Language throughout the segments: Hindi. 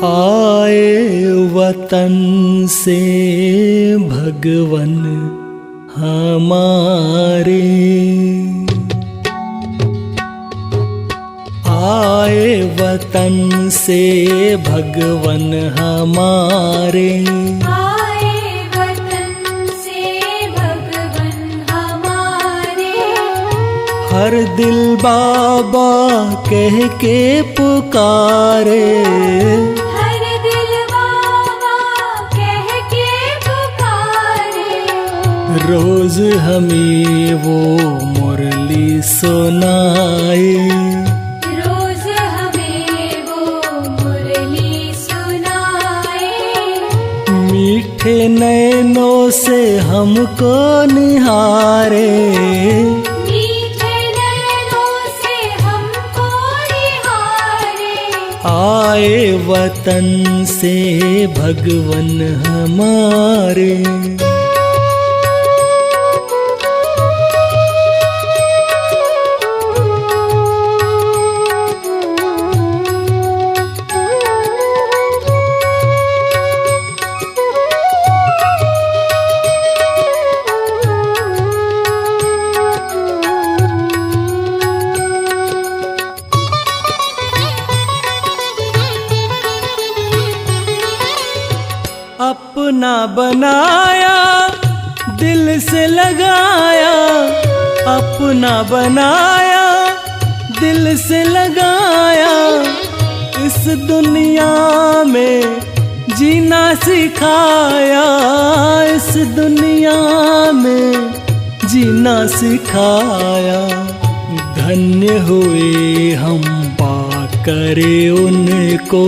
आए वतन से भगवन हमारे, आए वतन से भगवन हमारे, आए वतन से भगवन हमारे। हर दिल बाबा कह के पुकारे, हर दिल बाबा कह के पुकारे। रोज हमें वो मुरली सुनाए, रोज हमें वो मुरली सुनाए। मीठे नैनों से हमको निहारे, मीठे नैनों से हमको निहारे। आए वतन से भगवन हमारे। अपना बनाया दिल से लगाया, अपना बनाया दिल से लगाया। इस दुनिया में जीना सिखाया, इस दुनिया में जीना सिखाया। धन्य हुए हम पाकर उनको,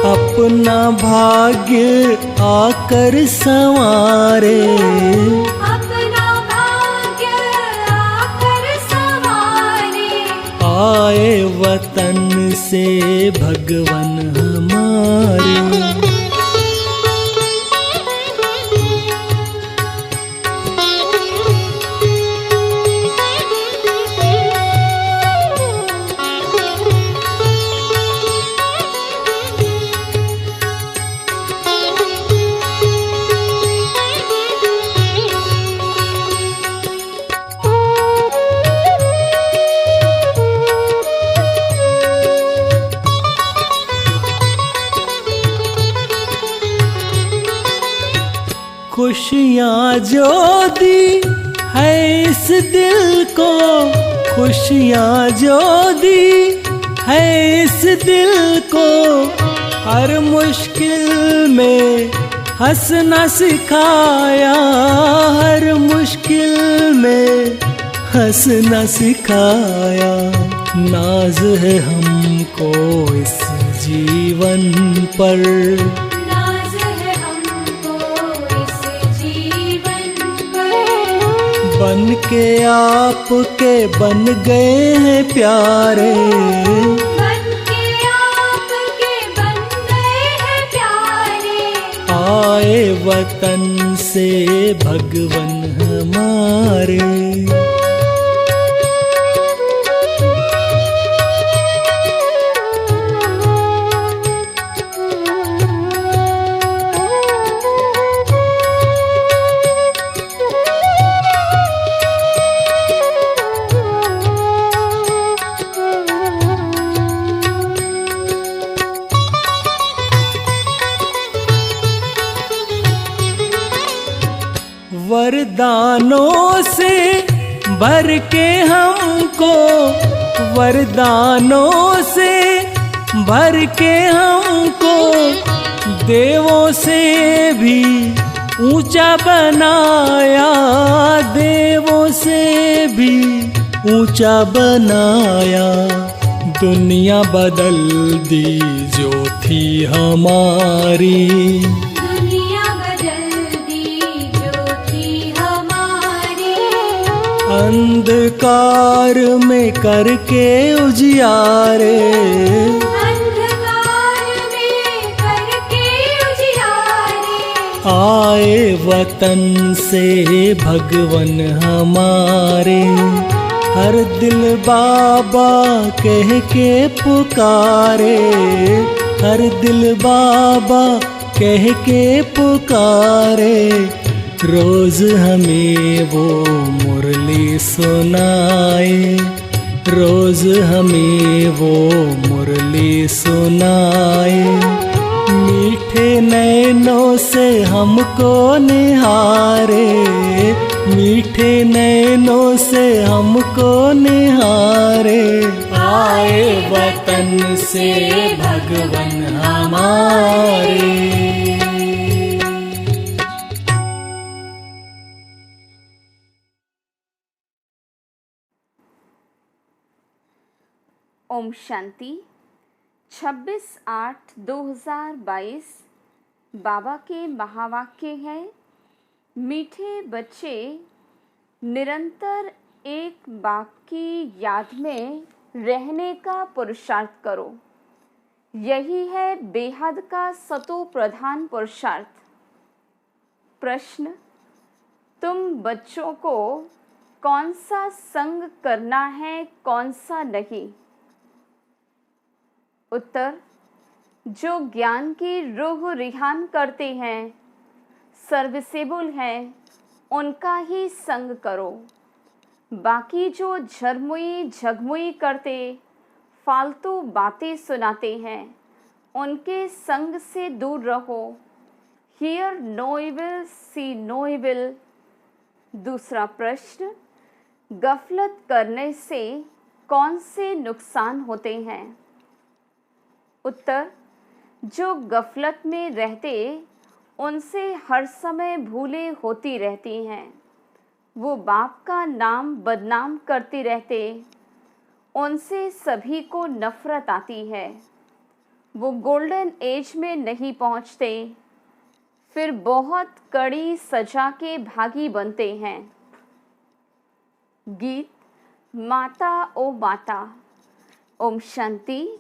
अपना भाग्य आकर संवारे, अपना भाग्य आकर संवारे। आए वतन से भगवन हमारे। खुशियाँ जो दी है इस दिल को, खुशियाँ जो दी है इस दिल को। हर मुश्किल में हंसना सिखाया, हर मुश्किल में हंसना सिखाया। नाज है हमको इस जीवन पर, बन के आपके बन गए हैं प्यारे, बन के आपके बन गए हैं प्यारे। आए वतन से भगवन हमारे। वरदानों से भर के हमको, वरदानों से भर के हमको। देवों से भी ऊंचा बनाया, देवों से भी ऊंचा बनाया। दुनिया बदल दी जो थी हमारी, अंधकार में करके उजियारे, अंधकार में करके उजियारे। आए वतन से भगवन हमारे, हर दिल बाबा कह के पुकारे, हर दिल बाबा कह के पुकारे, रोज हमें वो मुरली सुनाए, रोज हमें वो मुरली सुनाए। मीठे नैनों से हमको निहारे, मीठे नैनों से हमको निहारे, आए वतन से भगवन हमारे। ओम शांति। 26/8/2022 बाबा के महावाक्य है, मीठे बच्चे निरंतर एक बाप की याद में रहने का पुरुषार्थ करो। यही है बेहद का सतो प्रधान पुरुषार्थ। प्रश्न, तुम बच्चों को कौन सा संग करना है, कौन सा नहीं? उत्तर, जो ज्ञान की रूह रिहान करते हैं, सर्विसेबल हैं, उनका ही संग करो। बाकी जो झरमुई झगमुई करते, फालतू बातें सुनाते हैं, उनके संग से दूर रहो। Hear no evil, see no evil. दूसरा प्रश्न, गफलत करने से कौन से नुकसान होते हैं? उत्तर, जो गफलत में रहते उनसे हर समय भूलें होती रहती हैं, वो बाप का नाम बदनाम करते रहते, उनसे सभी को नफरत आती है, वो गोल्डन एज में नहीं पहुंचते, फिर बहुत कड़ी सजा के भागी बनते हैं। गीत माता ओ माता। ओम शांति।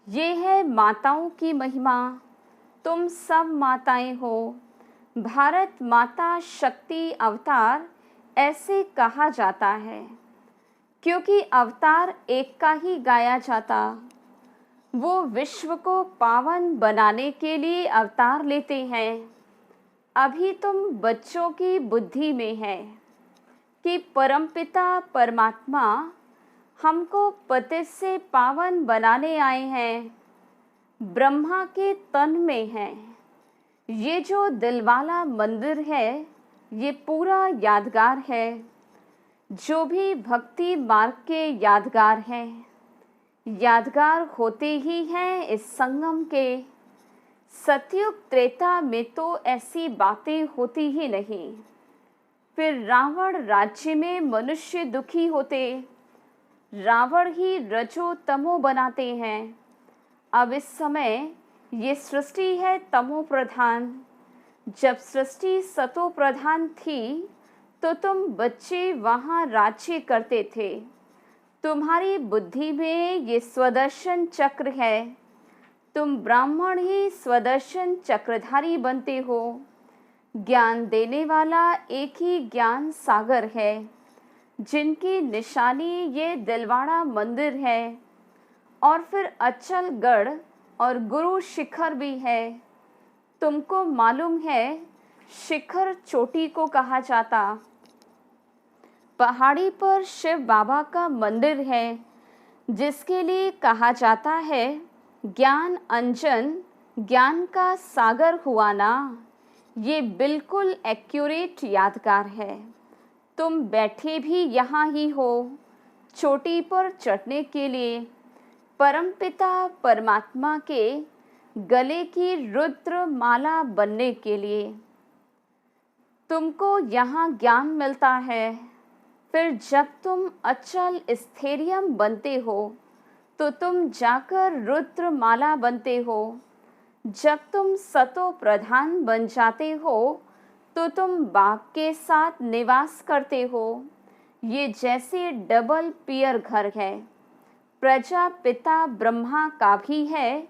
ये है माताओं की महिमा, तुम सब माताएं हो। भारत माता शक्ति अवतार ऐसे कहा जाता है, क्योंकि अवतार एक का ही गाया जाता। वो विश्व को पावन बनाने के लिए अवतार लेते हैं। अभी तुम बच्चों की बुद्धि में है कि परमपिता परमात्मा हमको पतित से पावन बनाने आए हैं, ब्रह्मा के तन में है। ये जो दिलवाला मंदिर है, ये पूरा यादगार है। जो भी भक्ति मार्ग के यादगार हैं, यादगार होते ही हैं इस संगम के। सतयुग त्रेता में तो ऐसी बातें होती ही नहीं। फिर रावण राज्य में मनुष्य दुखी होते, रावण ही रजो तमो बनाते हैं। अब इस समय ये सृष्टि है तमो प्रधान। जब सृष्टि सतो प्रधान थी तो तुम बच्चे वहाँ राज्य करते थे। तुम्हारी बुद्धि में ये स्वदर्शन चक्र है। तुम ब्राह्मण ही स्वदर्शन चक्रधारी बनते हो। ज्ञान देने वाला एक ही ज्ञान सागर है, जिनकी निशानी ये दिलवाड़ा मंदिर है। और फिर अचलगढ़ और गुरु शिखर भी है। तुमको मालूम है शिखर चोटी को कहा जाता। पहाड़ी पर शिव बाबा का मंदिर है, जिसके लिए कहा जाता है ज्ञान अंजन, ज्ञान का सागर हुआ ना। ये बिल्कुल एक्यूरेट यादगार है। तुम बैठे भी यहाँ ही हो, चोटी पर चढ़ने के लिए, परमपिता परमात्मा के गले की रुद्र माला बनने के लिए। तुमको यहाँ ज्ञान मिलता है। फिर जब तुम अचल स्थैर्यम बनते हो तो तुम जाकर रुद्र माला बनते हो। जब तुम सतो प्रधान बन जाते हो तो तुम बाप के साथ निवास करते हो। ये जैसे डबल पियर घर है। प्रजापिता ब्रह्मा का भी है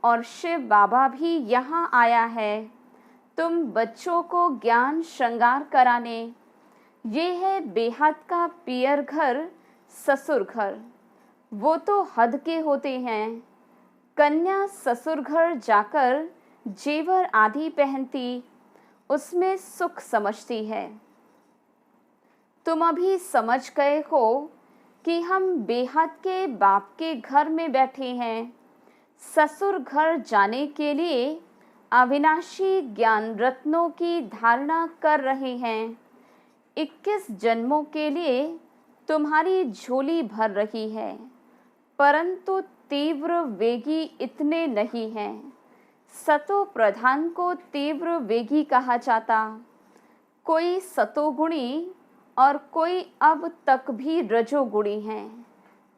और शिव बाबा भी यहाँ आया है तुम बच्चों को ज्ञान श्रृंगार कराने। ये है बेहद का पियर घर, ससुर घर वो तो हद के होते हैं। कन्या ससुर घर जाकर जेवर आदि पहनती, उसमें सुख समझती है। तुम अभी समझ गए हो कि हम बेहद के बाप के घर में बैठे हैं। ससुर घर जाने के लिए अविनाशी ज्ञान रत्नों की धारणा कर रहे हैं। 21 जन्मों के लिए तुम्हारी झोली भर रही है, परंतु तीव्र वेगी इतने नहीं हैं। सतो प्रधान को तीव्र वेगी कहा जाता। कोई सतोगुणी और कोई अब तक भी रजोगुणी हैं।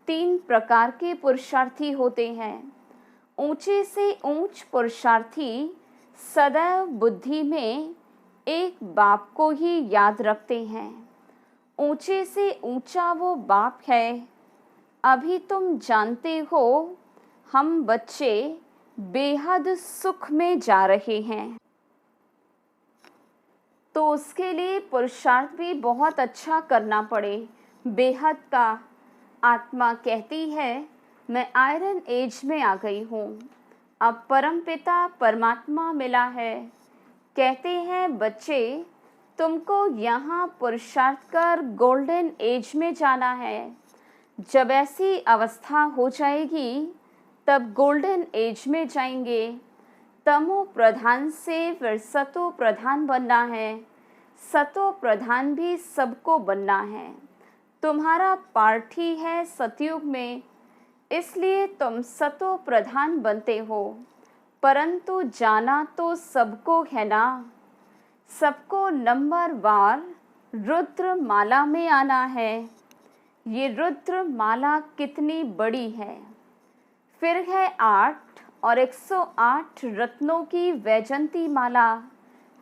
3 प्रकार के पुरुषार्थी होते हैं। ऊंचे से ऊंच पुरुषार्थी सदैव बुद्धि में एक बाप को ही याद रखते हैं। ऊंचे से ऊंचा वो बाप है। अभी तुम जानते हो हम बच्चे बेहद सुख में जा रहे हैं, तो उसके लिए पुरुषार्थ भी बहुत अच्छा करना पड़े। बेहद का आत्मा कहती है मैं आयरन एज में आ गई हूँ, अब परमपिता परमात्मा मिला है। कहते हैं बच्चे तुमको यहाँ पुरुषार्थ कर गोल्डन एज में जाना है। जब ऐसी अवस्था हो जाएगी तब गोल्डन एज में जाएंगे। तमो प्रधान से फिर सतो प्रधान बनना है। सतो प्रधान भी सबको बनना है। तुम्हारा पार्ट ही है सतयुग में, इसलिए तुम सतो प्रधान बनते हो। परंतु जाना तो सबको है ना। सबको नंबर वार रुद्र माला में आना है। ये रुद्र माला कितनी बड़ी है। फिर है 8 और 108 रत्नों की वैजंती माला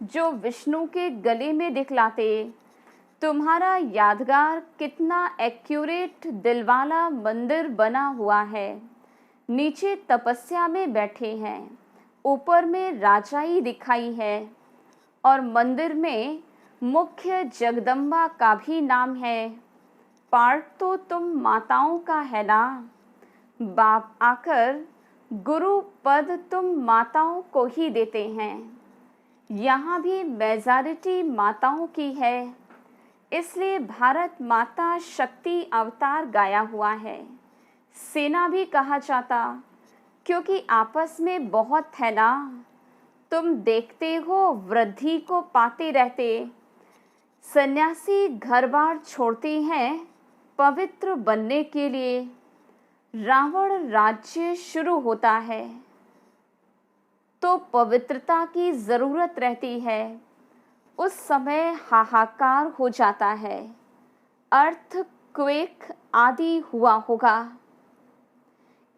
जो विष्णु के गले में दिखलाते। तुम्हारा यादगार कितना एक्यूरेट दिलवाला मंदिर बना हुआ है। नीचे तपस्या में बैठे हैं, ऊपर में राजाई दिखाई है और मंदिर में मुख्य जगदम्बा का भी नाम है। पार्ट तो तुम माताओं का है ना। बाप आकर गुरु पद तुम माताओं को ही देते हैं। यहाँ भी मेजॉरिटी माताओं की है, इसलिए भारत माता शक्ति अवतार गाया हुआ है। सेना भी कहा जाता, क्योंकि आपस में बहुत है ना। तुम देखते हो वृद्धि को पाते रहते। सन्यासी घर बार छोड़ते हैं पवित्र बनने के लिए। रावण राज्य शुरू होता है तो पवित्रता की ज़रूरत रहती है। उस समय हाहाकार हो जाता है, अर्थक्वेक आदि हुआ होगा।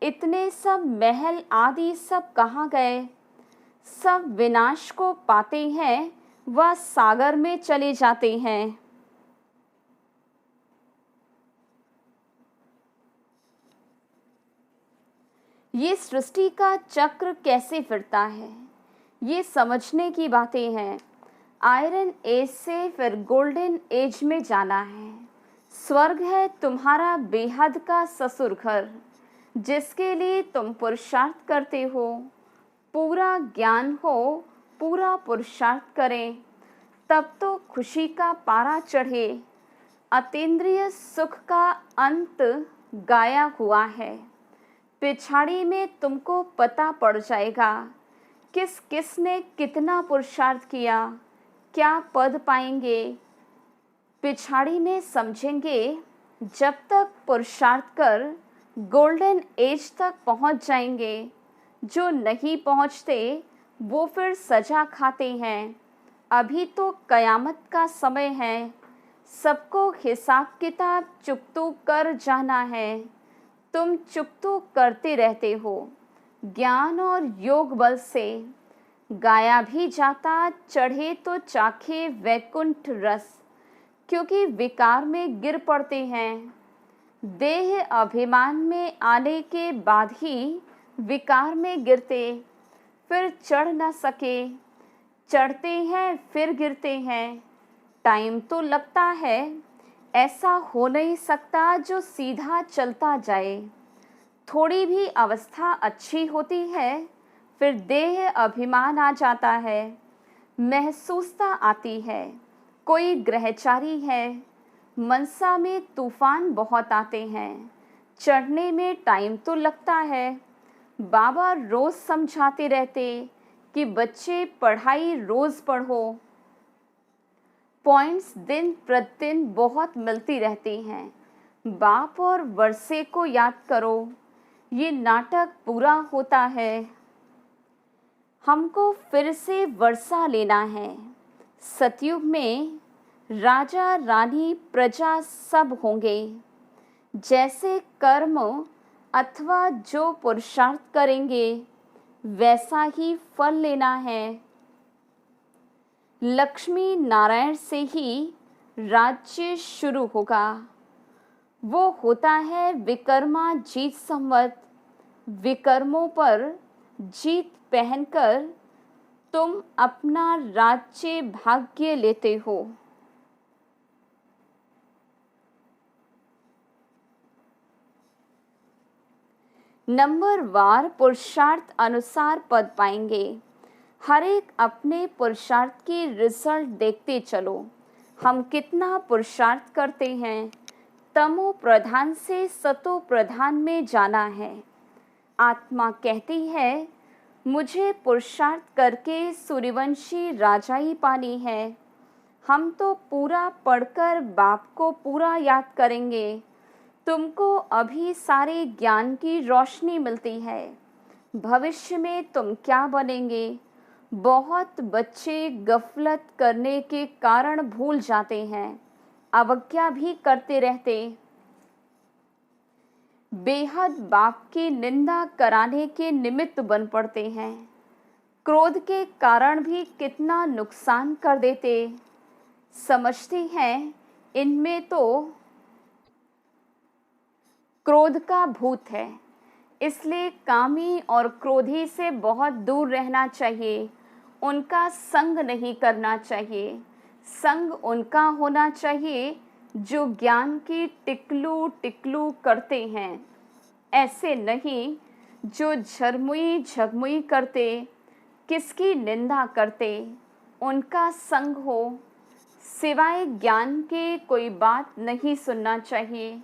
इतने सब महल आदि सब कहाँ गए। सब विनाश को पाते हैं, वह सागर में चले जाते हैं। ये सृष्टि का चक्र कैसे फिरता है, ये समझने की बातें हैं। आयरन एज से फिर गोल्डन एज में जाना है। स्वर्ग है तुम्हारा बेहद का ससुर घर, जिसके लिए तुम पुरुषार्थ करते हो। पूरा ज्ञान हो, पूरा पुरुषार्थ करें, तब तो खुशी का पारा चढ़े। अतीन्द्रिय सुख का अंत गाया हुआ है। पिछाड़ी में तुमको पता पड़ जाएगा किस किस ने कितना पुरुषार्थ किया, क्या पद पाएंगे। पिछाड़ी में समझेंगे। जब तक पुरुषार्थ कर गोल्डन एज तक पहुंच जाएंगे। जो नहीं पहुंचते वो फिर सजा खाते हैं। अभी तो कयामत का समय है, सबको हिसाब किताब चुकतू कर जाना है। तुम चुकतू करते रहते हो। ज्ञान और योग बल से गाया भी जाता, चढ़े तो चाखे वैकुंठ रस, क्योंकि विकार में गिर पड़ते हैं। देह अभिमान में आने के बाद ही विकार में गिरते, फिर चढ़ न सके। चढ़ते हैं फिर गिरते हैं। टाइम तो लगता है, ऐसा हो नहीं सकता जो सीधा चलता जाए। थोड़ी भी अवस्था अच्छी होती है, फिर देह अभिमान आ जाता है, महसूसता आती है। कोई ग्रहचारी है, मनसा में तूफान बहुत आते हैं, चढ़ने में टाइम तो लगता है। बाबा रोज़ समझाते रहते कि बच्चे पढ़ाई रोज़ पढ़ो। पॉइंट्स दिन प्रतिदिन बहुत मिलती रहती हैं। बाप और वर्षे को याद करो, ये नाटक पूरा होता है। हमको फिर से वर्षा लेना है। सतयुग में राजा रानी प्रजा सब होंगे। जैसे कर्म अथवा जो पुरुषार्थ करेंगे वैसा ही फल लेना है। लक्ष्मी नारायण से ही राज्य शुरू होगा। वो होता है विकर्मा जीत संवत। विकर्मों पर जीत पहनकर तुम अपना राज्य भाग्य लेते हो। नंबर वार पुरुषार्थ अनुसार पद पाएंगे। हर एक अपने पुरुषार्थ की रिजल्ट देखते चलो। हम कितना पुरुषार्थ करते हैं। तमो प्रधान से सतो प्रधान में जाना है। आत्मा कहती है मुझे पुरुषार्थ करके सूर्यवंशी राजाई पानी है। हम तो पूरा पढ़कर बाप को पूरा याद करेंगे। तुमको अभी सारे ज्ञान की रोशनी मिलती है। भविष्य में तुम क्या बनेंगे। बहुत बच्चे गफलत करने के कारण भूल जाते हैं, अवज्ञा भी करते रहते। बेहद बाप की निंदा कराने के निमित्त बन पड़ते हैं। क्रोध के कारण भी कितना नुकसान कर देते। समझते हैं इनमें तो क्रोध का भूत है, इसलिए कामी और क्रोधी से बहुत दूर रहना चाहिए। उनका संग नहीं करना चाहिए। संग उनका होना चाहिए जो ज्ञान की टिकलू टिकलू करते हैं, ऐसे नहीं जो झरमुई झगमुई करते, किसकी निंदा करते। उनका संग हो। सिवाय ज्ञान के कोई बात नहीं सुनना चाहिए।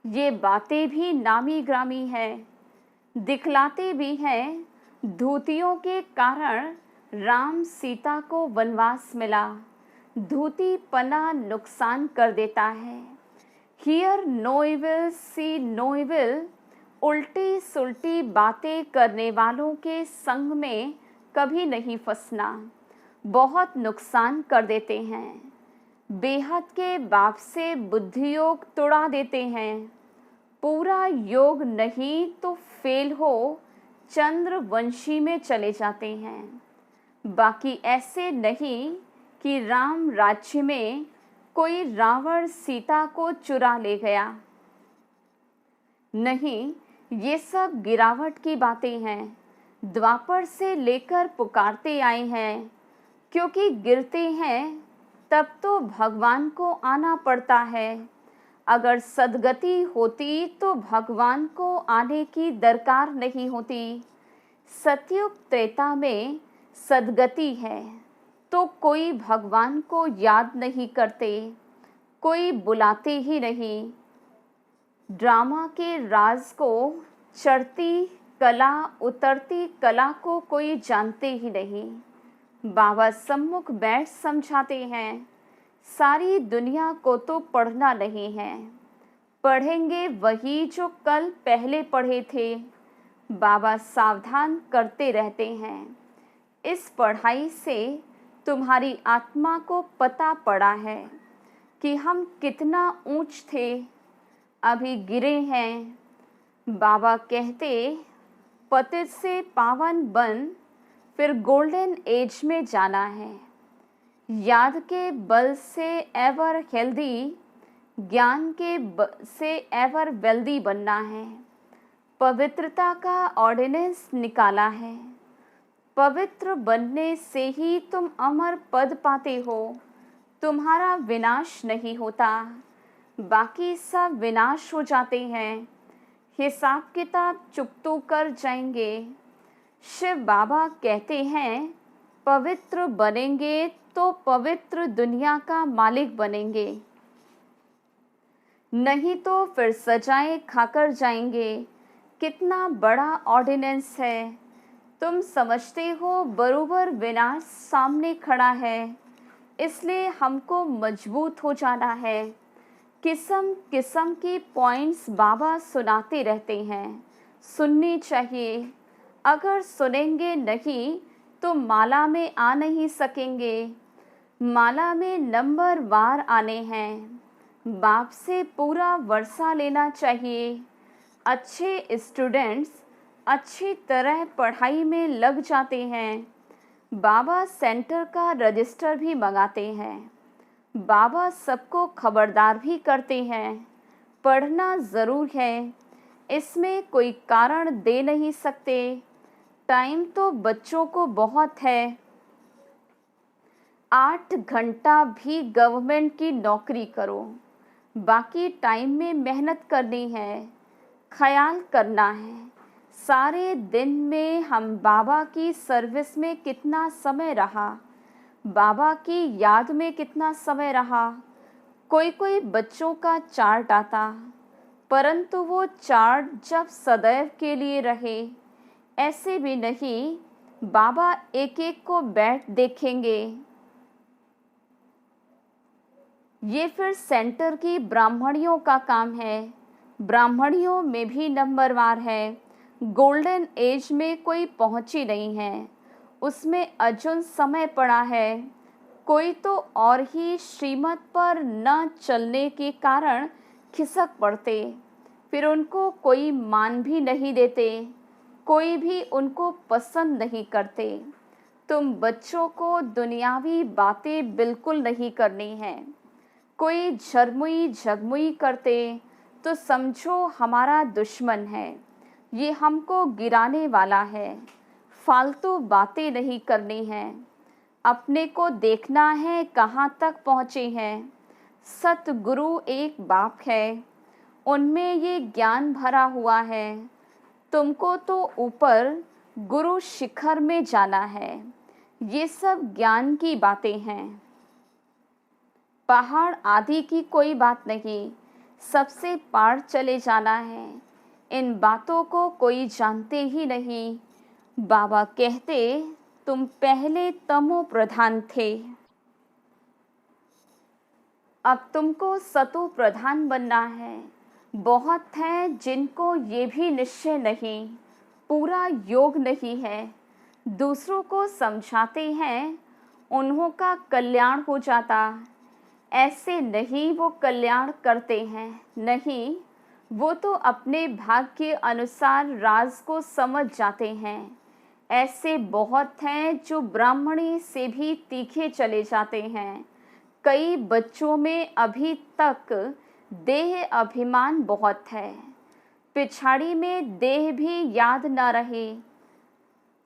ये बातें भी नामी ग्रामी हैं, दिखलाते भी हैं। धूतियों के कारण राम सीता को वनवास मिला। धूती पना नुकसान कर देता है। Hear no evil see no evil. उल्टी सुल्टी बातें करने वालों के संग में कभी नहीं फंसना, बहुत नुकसान कर देते हैं। बेहद के बाप से बुद्धि योग तोड़ा देते हैं। पूरा योग नहीं तो फेल हो चंद्रवंशी में चले जाते हैं। बाकी ऐसे नहीं कि राम राज्य में कोई रावण सीता को चुरा ले गया। नहीं, ये सब गिरावट की बातें हैं। द्वापर से लेकर पुकारते आए हैं, क्योंकि गिरते हैं तब तो भगवान को आना पड़ता है। अगर सद्गति होती तो भगवान को आने की दरकार नहीं होती। सतयुग त्रेता में सद्गति है तो कोई भगवान को याद नहीं करते, कोई बुलाते ही नहीं। ड्रामा के राज को, चढ़ती कला उतरती कला को कोई जानते ही नहीं। बाबा सम्मुख बैठ समझाते हैं, सारी दुनिया को तो पढ़ना नहीं है, पढ़ेंगे वही जो कल पहले पढ़े थे। बाबा सावधान करते रहते हैं। इस पढ़ाई से तुम्हारी आत्मा को पता पड़ा है कि हम कितना ऊंच थे, अभी गिरे हैं। बाबा कहते पतित से पावन बन फिर गोल्डन एज में जाना है। याद के बल से एवर हेल्दी, ज्ञान के से एवर वेल्दी बनना है। पवित्रता का ऑर्डिनेंस निकाला है। पवित्र बनने से ही तुम अमर पद पाते हो। तुम्हारा विनाश नहीं होता। बाकी सब विनाश हो जाते हैं, हिसाब किताब चुकतो कर जाएंगे। शिव बाबा कहते हैं पवित्र बनेंगे तो पवित्र दुनिया का मालिक बनेंगे, नहीं तो फिर सजाएं खाकर जाएंगे। कितना बड़ा ऑर्डिनेंस है। तुम समझते हो बरोबर विनाश सामने खड़ा है, इसलिए हमको मजबूत हो जाना है। किस्म किस्म की पॉइंट्स बाबा सुनाते रहते हैं, सुननी चाहिए। अगर सुनेंगे नहीं तो माला में आ नहीं सकेंगे। माला में नंबर वार आने हैं। बाप से पूरा वर्षा लेना चाहिए। अच्छे स्टूडेंट्स अच्छी तरह पढ़ाई में लग जाते हैं। बाबा सेंटर का रजिस्टर भी मंगाते हैं। बाबा सबको खबरदार भी करते हैं। पढ़ना ज़रूर है, इसमें कोई कारण दे नहीं सकते। टाइम तो बच्चों को बहुत है। 8 घंटा भी गवर्नमेंट की नौकरी करो, बाकी टाइम में मेहनत करनी है, ख्याल करना है। सारे दिन में हम बाबा की सर्विस में कितना समय रहा, बाबा की याद में कितना समय रहा। कोई कोई बच्चों का चार्ट आता, परंतु वो चार्ट जब सदैव के लिए रहे, ऐसे भी नहीं। बाबा एक एक को बैठ देखेंगे। ये फिर सेंटर की ब्राह्मणियों का काम है। ब्राह्मणियों में भी नंबरवार है। गोल्डन एज में कोई पहुंची नहीं है, उसमें अजुन समय पड़ा है। कोई तो और ही श्रीमत पर न चलने के कारण खिसक पड़ते, फिर उनको कोई मान भी नहीं देते, कोई भी उनको पसंद नहीं करते। तुम बच्चों को दुनियावी बातें बिल्कुल नहीं करनी है। कोई झरमुई झगमुई करते तो समझो हमारा दुश्मन है, ये हमको गिराने वाला है। फालतू बातें नहीं करनी हैं। अपने को देखना है कहाँ तक पहुँचे हैं। सतगुरु एक बाप है, उनमें ये ज्ञान भरा हुआ है। तुमको तो ऊपर गुरु शिखर में जाना है। ये सब ज्ञान की बातें हैं, पहाड़ आदि की कोई बात नहीं। सबसे पार चले जाना है। इन बातों को कोई जानते ही नहीं। बाबा कहते तुम पहले तमो प्रधान थे, अब तुमको सतो प्रधान बनना है। बहुत हैं जिनको ये भी निश्चय नहीं, पूरा योग नहीं है। दूसरों को समझाते हैं, उन्हों का कल्याण हो जाता। ऐसे नहीं वो कल्याण करते हैं, नहीं, वो तो अपने भाग के अनुसार राज को समझ जाते हैं। ऐसे बहुत हैं जो ब्राह्मणी से भी तीखे चले जाते हैं। कई बच्चों में अभी तक देह अभिमान बहुत है, पिछाड़ी में देह भी याद न रहे।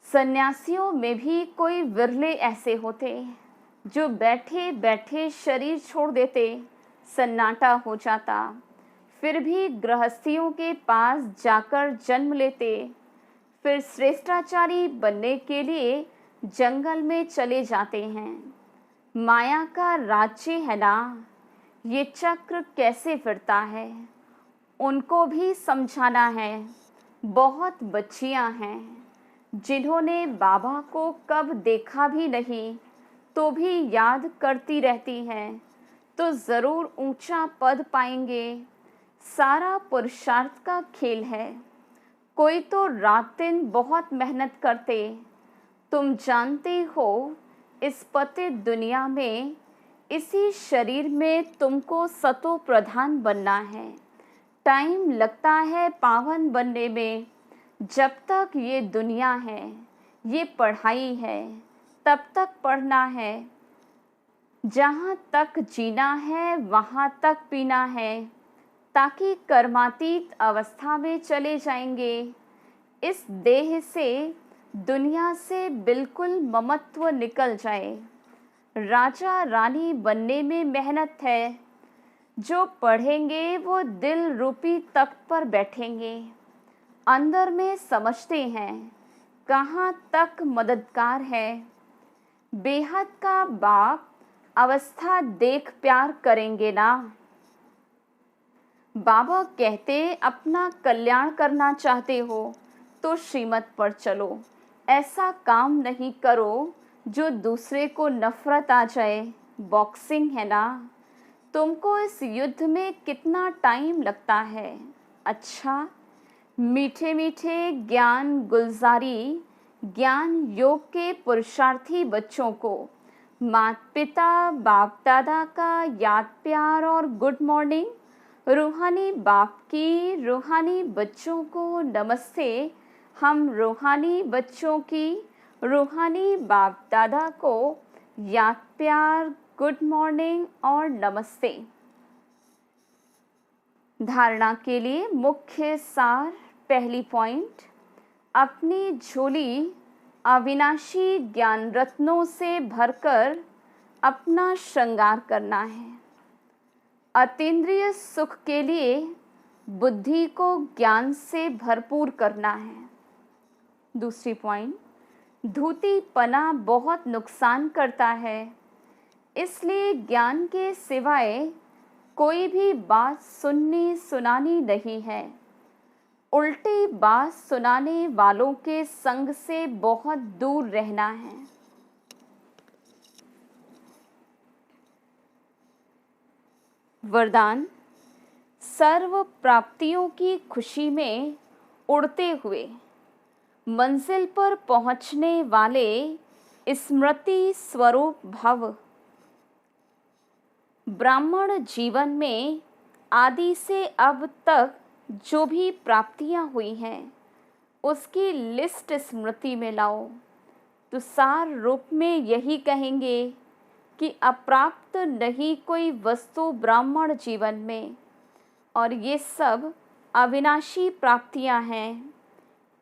सन्यासियों में भी कोई विरले ऐसे होते जो बैठे बैठे शरीर छोड़ देते, सन्नाटा हो जाता। फिर भी गृहस्थियों के पास जाकर जन्म लेते, फिर श्रेष्ठाचारी बनने के लिए जंगल में चले जाते हैं। माया का राज्य है ना, ये चक्र कैसे फिरता है, उनको भी समझाना है। बहुत बच्चियां हैं जिन्होंने बाबा को कब देखा भी नहीं, तो भी याद करती रहती हैं, तो ज़रूर ऊंचा पद पाएंगे। सारा पुरुषार्थ का खेल है। कोई तो रात दिन बहुत मेहनत करते। तुम जानते हो इस पतित दुनिया में, इसी शरीर में तुमको सतो प्रधान बनना है। टाइम लगता है पावन बनने में। जब तक ये दुनिया है, ये पढ़ाई है, तब तक पढ़ना है। जहाँ तक जीना है वहाँ तक पीना है, ताकि कर्मातीत अवस्था में चले जाएंगे। इस देह से, दुनिया से बिल्कुल ममत्व निकल जाए। राजा रानी बनने में मेहनत है। जो पढ़ेंगे वो दिल रूपी तख्त पर बैठेंगे। अंदर में समझते हैं कहाँ तक मददगार है। बेहद का बाप अवस्था देख प्यार करेंगे ना। बाबा कहते अपना कल्याण करना चाहते हो तो श्रीमत पर चलो। ऐसा काम नहीं करो जो दूसरे को नफरत आ जाए। बॉक्सिंग है ना। तुमको इस युद्ध में कितना टाइम लगता है। अच्छा, मीठे मीठे ज्ञान गुलजारी ज्ञान योग के पुरुषार्थी बच्चों को माता पिता बाप दादा का याद प्यार और गुड मॉर्निंग। रूहानी बाप की रूहानी बच्चों को नमस्ते। हम रूहानी बच्चों की रूहानी बाप दादा को याद प्यार गुड मॉर्निंग और नमस्ते। धारणा के लिए मुख्य सार। पहली पॉइंट, अपनी झोली अविनाशी ज्ञान रत्नों से भरकर अपना श्रृंगार करना है। अतीन्द्रिय सुख के लिए बुद्धि को ज्ञान से भरपूर करना है। दूसरी पॉइंट, धूतीपना बहुत नुकसान करता है, इसलिए ज्ञान के सिवाय कोई भी बात सुननी सुनानी नहीं है। उल्टी बात सुनाने वालों के संग से बहुत दूर रहना है। वरदान, सर्व प्राप्तियों की खुशी में उड़ते हुए मंजिल पर पहुंचने वाले स्मृति स्वरूप भव। ब्राह्मण जीवन में आदि से अब तक जो भी प्राप्तियां हुई हैं उसकी लिस्ट स्मृति में लाओ तो सार रूप में यही कहेंगे कि अप्राप्त नहीं कोई वस्तु ब्राह्मण जीवन में, और ये सब अविनाशी प्राप्तियां हैं।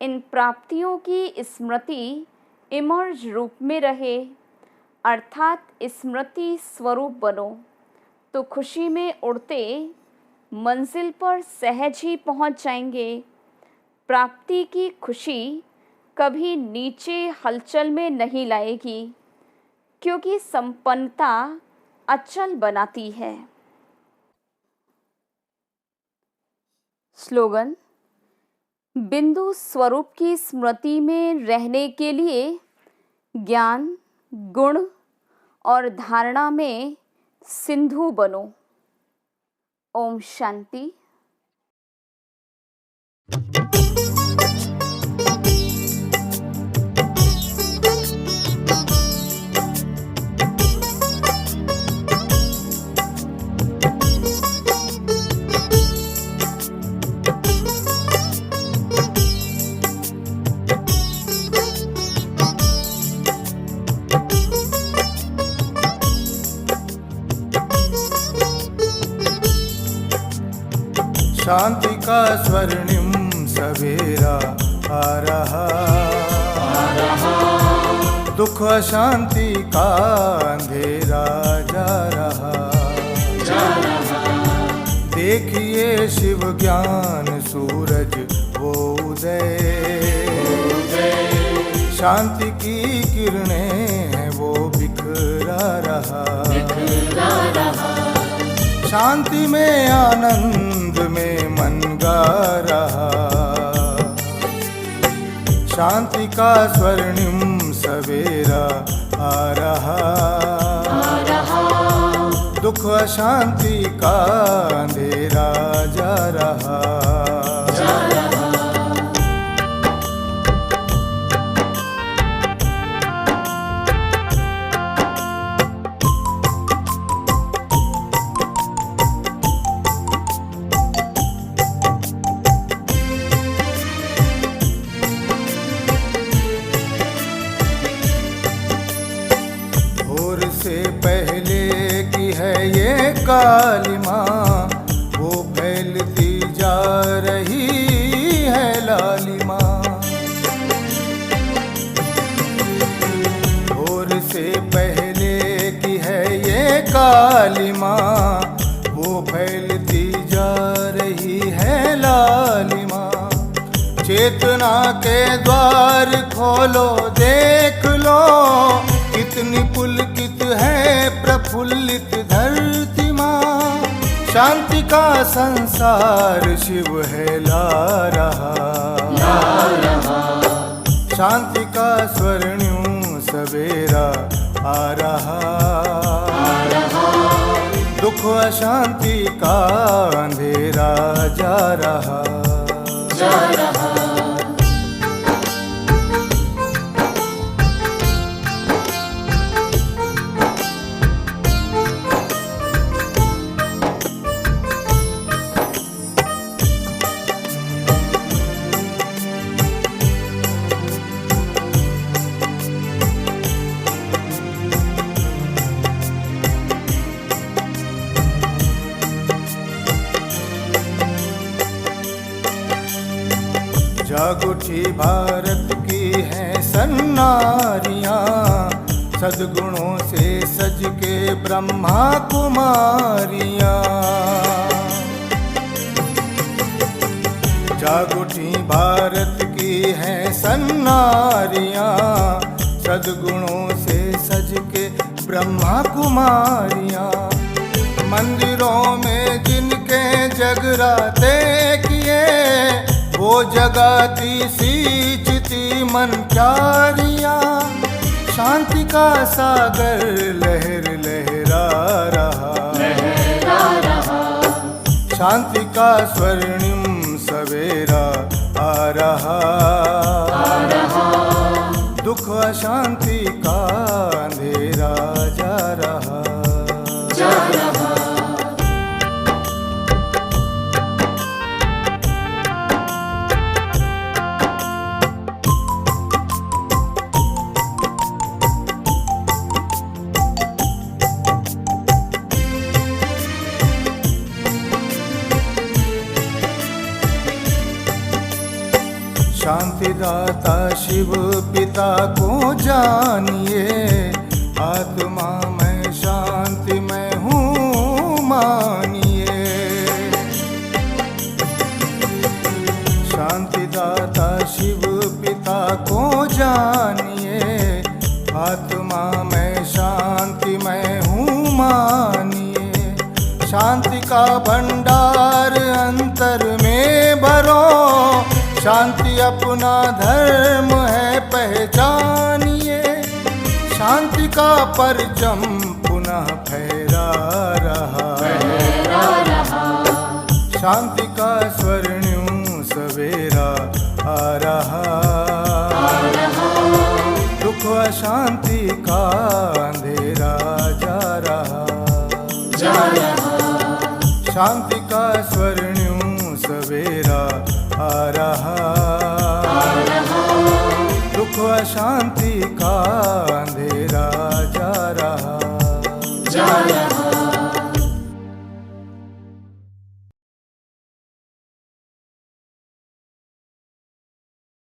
इन प्राप्तियों की स्मृति इमर्ज रूप में रहे, अर्थात स्मृति स्वरूप बनो तो खुशी में उड़ते मंजिल पर सहज ही पहुंच जाएंगे। प्राप्ति की खुशी कभी नीचे हलचल में नहीं लाएगी, क्योंकि संपन्नता अचल बनाती है। स्लोगन, बिंदु स्वरूप की स्मृति में रहने के लिए ज्ञान, गुण और धारणा में सिंधु बनो। ओम शांति। शांति का स्वर्णिम सवेरा आ रहा, दुख अशांति का अंधेरा जा रहा। देखिए शिव ज्ञान सूरज वो उदय, शांति की किरणें हैं वो बिखरा रहा। शांति में आनंद में मन गा रहा, शांति का स्वर्णिम सवेरा आ रहा, दुख अशांति का अंधेरा जा रहा। काली माँ वो फैलती जा रही है लाली माँ। भोर से पहले की है ये काली माँ वो फैल लालिमा। चेतना के द्वार खोलो देख लो, कितनी पुलकित है प्रफुल्लित धरती माँ। शांति का संसार शिव है ला रहा, शांति का स्वर्णिम सवेरा आ रहा। दुख अशांति का अंधेरा जा रहा। जागुठी भारत की है सन्नारियां, सद्गुणों से सज के ब्रह्मा कुमारियां। जागुठी भारत की है सन्नारियां, सद्गुणों से सज के ब्रह्मा कुमारियां। मंदिरों में जिनके जगराते किए, वो जगाती सींचती मन प्यारियां। शांति का सागर लहर लहरा रहा, शांति का स्वर्णिम सवेरा आ रहा। दुख अशांति का अंधेरा जा रहा। शांतिदाता शिव पिता को जानिए, आत्मा में शांति में हूँ मानिए। शांतिदाता शिव पिता को जानिए, आत्मा में शांति में हूँ मानिए। शांति का भंडार अंतर में भरो, शांति अपना धर्म है पहचानिए। शांति का परचम पुनः फहरा रहा, शांति का स्वर्णिम सवेरा आ रहा। दुख अशांति का अंधेरा जा रहा। शांति का स्वर्णिम सवेरा आ रहा। दुख अशांति का